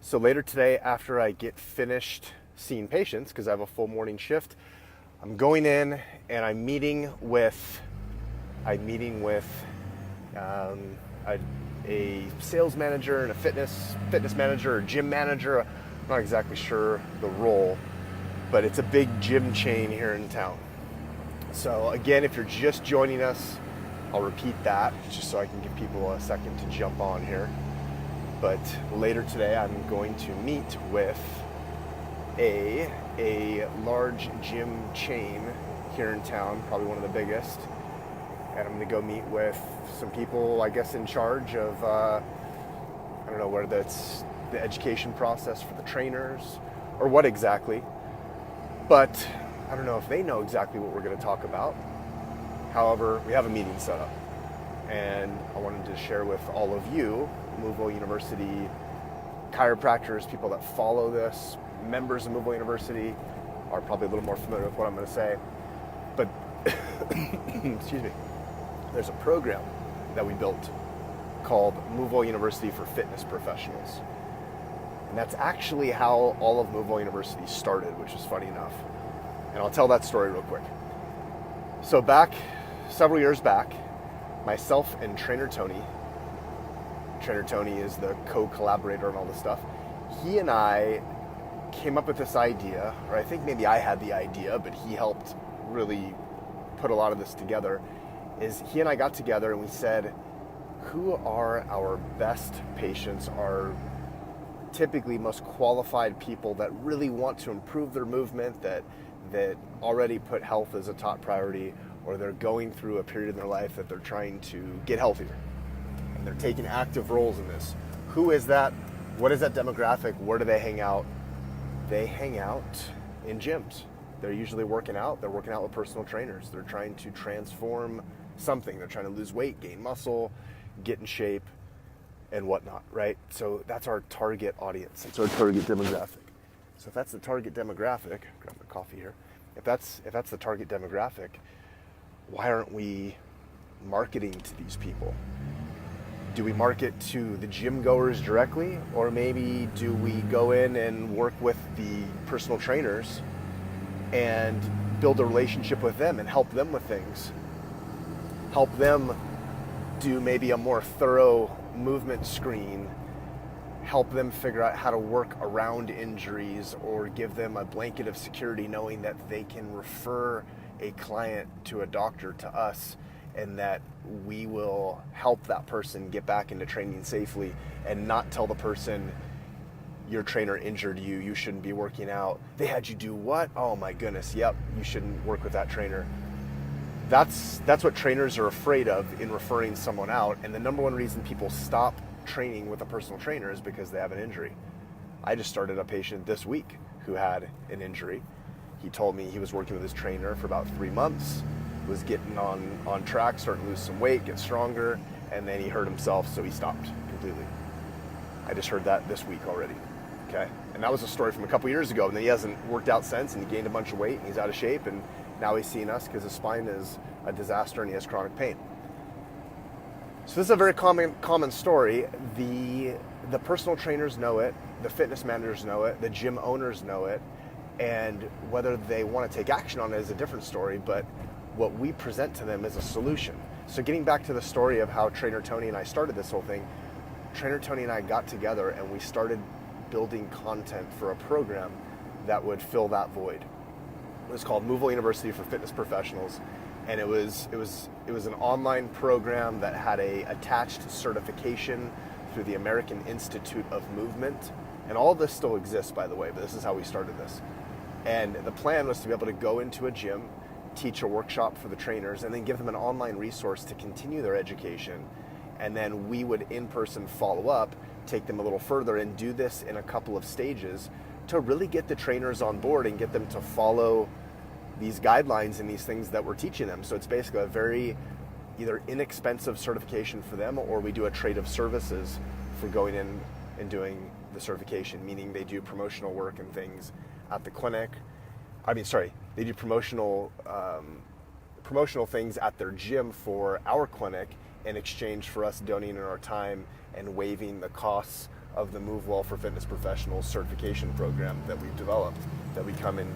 So later today, after I get finished seeing patients, because I have a full morning shift, I'm going in and I'm meeting with um, a sales manager and a fitness manager or gym manager. I'm not exactly sure the role, but it's a big gym chain here in town. So again, if you're just joining us, I'll repeat that just so I can give people a second to jump on here. But later today, I'm going to meet with a large gym chain here in town, probably one of the biggest. And I'm going to go meet with some people, I guess, in charge of, I don't know whether that's the education process for the trainers or what exactly. But I don't know if they know exactly what we're going to talk about. However, we have a meeting set up. And I wanted to share with all of you, Louisville University chiropractors, people that follow this, members of Louisville University are probably a little more familiar with what I'm going to say. But, excuse me, there's a program that we built called Louisville University for Fitness Professionals. And that's actually how all of Louisville University started, which is funny enough. And I'll tell that story real quick. So several years back, myself and Trainer Tony is the co-collaborator on all this stuff. He and I came up with this idea, or I think maybe I had the idea, but he helped really put a lot of this together, is he and I got together and we said, who are our best patients, our typically most qualified people that really want to improve their movement, that already put health as a top priority, or they're going through a period in their life that they're trying to get healthier. And they're taking active roles in this. Who is that? What is that demographic? Where do they hang out? They hang out in gyms. They're usually working out. They're working out with personal trainers. They're trying to transform something. They're trying to lose weight, gain muscle, get in shape, and whatnot, right? So that's our target audience. It's our target demographic. So if that's the target demographic, grab my coffee here. If that's the target demographic, why aren't we marketing to these people? Do we market to the gym goers directly, or maybe do we go in and work with the personal trainers and build a relationship with them and help them with things? Help them do maybe a more thorough movement screen, help them figure out how to work around injuries, or give them a blanket of security knowing that they can refer a client to a doctor, to us, and that we will help that person get back into training safely and not tell the person, your trainer injured you, you shouldn't be working out. They had you do what? Oh my goodness, yep, you shouldn't work with that trainer. That's what trainers are afraid of in referring someone out, and the number one reason people stop training with a personal trainer is because they have an injury. I just started a patient this week who had an injury. He told me he was working with his trainer for about 3 months, was getting on track, starting to lose some weight, get stronger, and then he hurt himself, so he stopped completely. I just heard that this week already, okay? And that was a story from a couple years ago, and then he hasn't worked out since, and he gained a bunch of weight, and he's out of shape, and now he's seeing us because his spine is a disaster and he has chronic pain. So this is a very common story. The personal trainers know it, the fitness managers know it, the gym owners know it, and whether they want to take action on it is a different story, but what we present to them is a solution. So getting back to the story of how Trainer Tony and I started this whole thing, Trainer Tony and I got together and we started building content for a program that would fill that void. It was called Louisville University for Fitness Professionals, and it was an online program that had a attached certification through the American Institute of Movement. And all of this still exists, by the way, but this is how we started this. And the plan was to be able to go into a gym, teach a workshop for the trainers, and then give them an online resource to continue their education. And then we would in person follow up, take them a little further, and do this in a couple of stages to really get the trainers on board and get them to follow these guidelines and these things that we're teaching them. So it's basically a very either inexpensive certification for them, or we do a trade of services for going in and doing the certification, meaning they do promotional work and things at the clinic. They do promotional things at their gym for our clinic in exchange for us donating our time and waiving the costs of the Move Well for Fitness Professionals certification program that we've developed, that we come and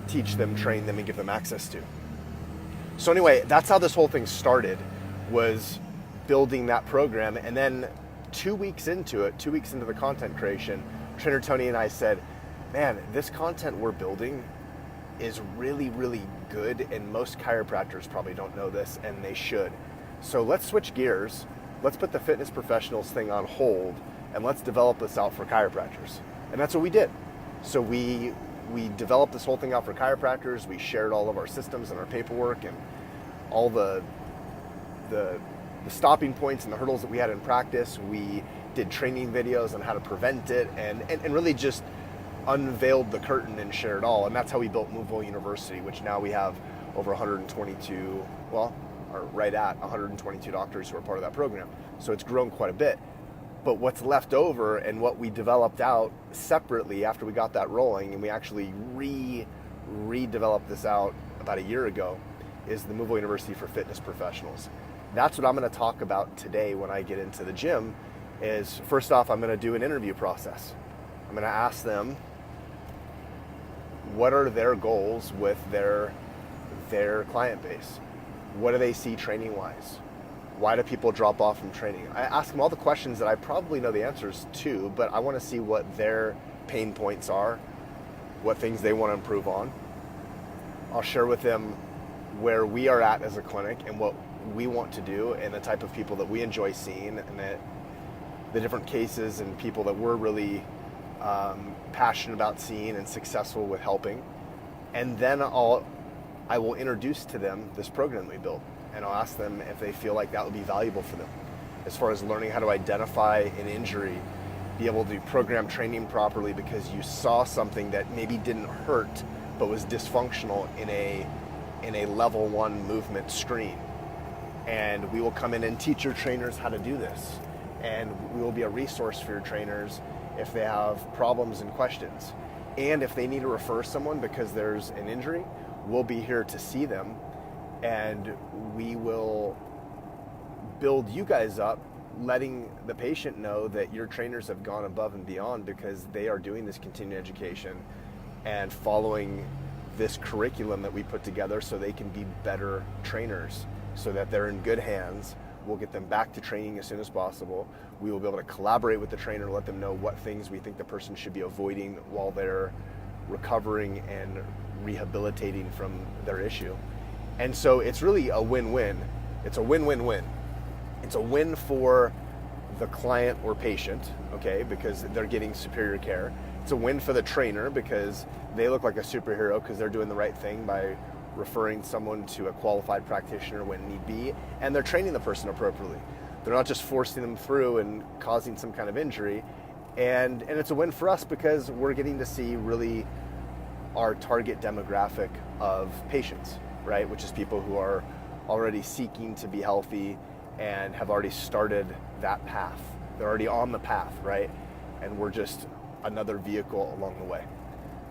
teach them, train them, and give them access to. So anyway, that's how this whole thing started, was building that program. And then 2 weeks into the content creation, Trainer Tony and I said, man, this content we're building is really, really good, and most chiropractors probably don't know this, and they should. So let's switch gears. Let's put the fitness professionals thing on hold, and let's develop this out for chiropractors. And that's what we did. So we developed this whole thing out for chiropractors. We shared all of our systems and our paperwork and all the stopping points and the hurdles that we had in practice. We did training videos on how to prevent it, and really just unveiled the curtain and shared it all. And that's how we built Louisville University, which now we have over 122, or right at 122 doctors who are part of that program. So it's grown quite a bit. But what's left over and what we developed out separately after we got that rolling, and we actually redeveloped this out about a year ago, is the Louisville University for Fitness Professionals. That's what I'm going to talk about today when I get into the gym. Is first off, I'm going to do an interview process. I'm going to ask them what are their goals with their client base. What do they see training wise? Why do people drop off from training? I ask them all the questions that I probably know the answers to, but I want to see what their pain points are, what things they want to improve on. I'll share with them where we are at as a clinic and what we want to do and the type of people that we enjoy seeing, and the different cases and people that we're really passionate about seeing and successful with helping. And then I will introduce to them this program we built, and I'll ask them if they feel like that would be valuable for them as far as learning how to identify an injury, be able to program training properly because you saw something that maybe didn't hurt but was dysfunctional in a level 1 movement screen. And we will come in and teach your trainers how to do this, and we will be a resource for your trainers if they have problems and questions. And if they need to refer someone because there's an injury, we'll be here to see them, and we will build you guys up, letting the patient know that your trainers have gone above and beyond because they are doing this continuing education and following this curriculum that we put together so they can be better trainers, so that they're in good hands. We'll get them back to training as soon as possible. We will be able to collaborate with the trainer, let them know what things we think the person should be avoiding while they're recovering and rehabilitating from their issue. And so it's really a win-win. It's a win-win-win. It's a win for the client or patient, okay, because they're getting superior care. It's a win for the trainer because they look like a superhero because they're doing the right thing by referring someone to a qualified practitioner when need be, and they're training the person appropriately. They're not just forcing them through and causing some kind of injury. And it's a win for us because we're getting to see really our target demographic of patients, right? Which is people who are already seeking to be healthy and have already started that path. They're already on the path, right? And we're just another vehicle along the way.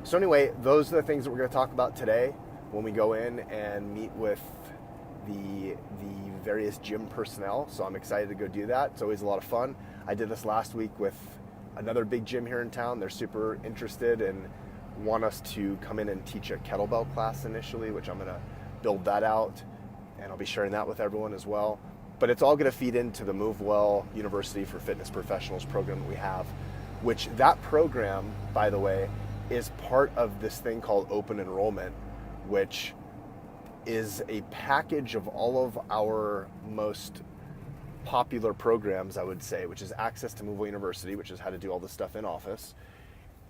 So anyway, those are the things that we're going to talk about today when we go in and meet with the various gym personnel. So I'm excited to go do that. It's always a lot of fun. I did this last week with another big gym here in town. They're super interested and want us to come in and teach a kettlebell class initially, which I'm going to build that out, and I'll be sharing that with everyone as well. But it's all going to feed into the Move Well University for Fitness Professionals program that we have, which that program, by the way, is part of this thing called open enrollment, which is a package of all of our most popular programs, I would say, which is access to Move Well University, which is how to do all this stuff in office,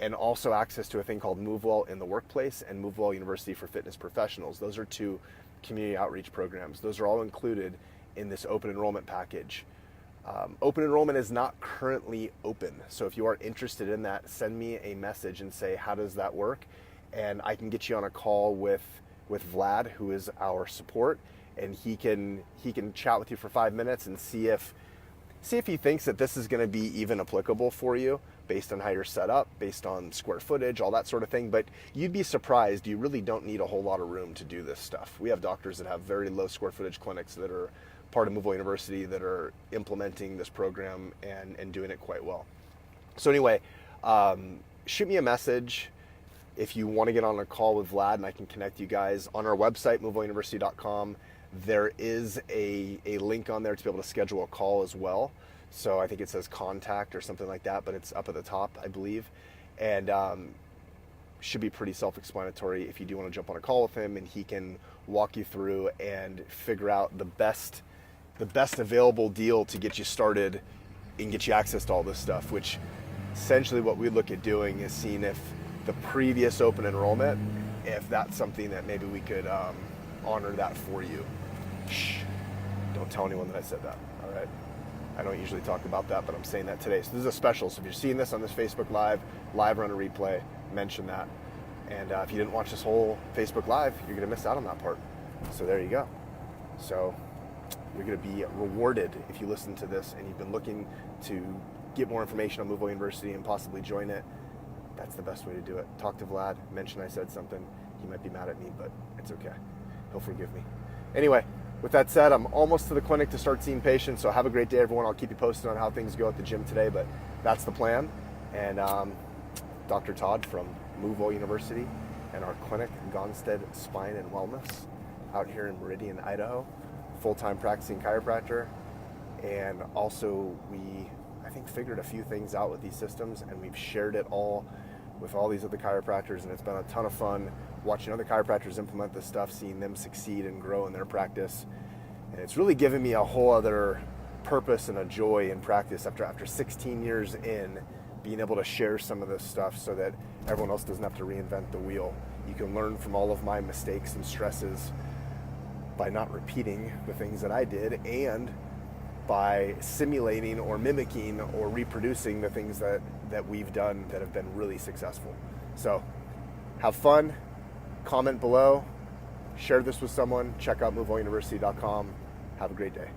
and also access to a thing called Move Well in the Workplace and Move Well University for Fitness Professionals. Those are two community outreach programs. Those are all included in this open enrollment package. Open enrollment is not currently open, so if you are interested in that, send me a message and say, how does that work? And I can get you on a call with Vlad, who is our support, and he can chat with you for 5 minutes and see if he thinks that this is going to be even applicable for you based on how you're set up, based on square footage, all that sort of thing. But you'd be surprised. You really don't need a whole lot of room to do this stuff. We have doctors that have very low square footage clinics that are part of Louisville University that are implementing this program and doing it quite well. So anyway, shoot me a message if you want to get on a call with Vlad, and I can connect you guys. On our website, louisvilleuniversity.com, there is a link on there to be able to schedule a call as well. So I think it says contact or something like that, but it's up at the top, I believe. And should be pretty self-explanatory if you do want to jump on a call with him, and he can walk you through and figure out the best available deal to get you started and get you access to all this stuff, which essentially what we look at doing is seeing if the previous open enrollment, if that's something that maybe we could honor that for you. Shh, don't tell anyone that I said that, all right? I don't usually talk about that, but I'm saying that today. So this is a special, so if you're seeing this on this Facebook Live or on a replay, mention that. And if you didn't watch this whole Facebook Live, you're gonna miss out on that part. So there you go. So you're gonna be rewarded if you listen to this and you've been looking to get more information on Louisville University and possibly join it. That's the best way to do it. Talk to Vlad, mention I said something. He might be mad at me, but it's okay. He'll forgive me. Anyway, with that said, I'm almost to the clinic to start seeing patients, so have a great day, everyone. I'll keep you posted on how things go at the gym today, but that's the plan. And Dr. Todd from Louisville University and our clinic, Gonstead Spine and Wellness, out here in Meridian, Idaho, full-time practicing chiropractor. And also I think figured a few things out with these systems, and we've shared it all with all these other chiropractors, and it's been a ton of fun watching other chiropractors implement this stuff, seeing them succeed and grow in their practice. And it's really given me a whole other purpose and a joy in practice after 16 years in, being able to share some of this stuff so that everyone else doesn't have to reinvent the wheel. You can learn from all of my mistakes and stresses by not repeating the things that I did, and by simulating or mimicking or reproducing the things that we've done that have been really successful. So have fun, comment below, share this with someone, check out louisvilleuniversity.com. Have a great day.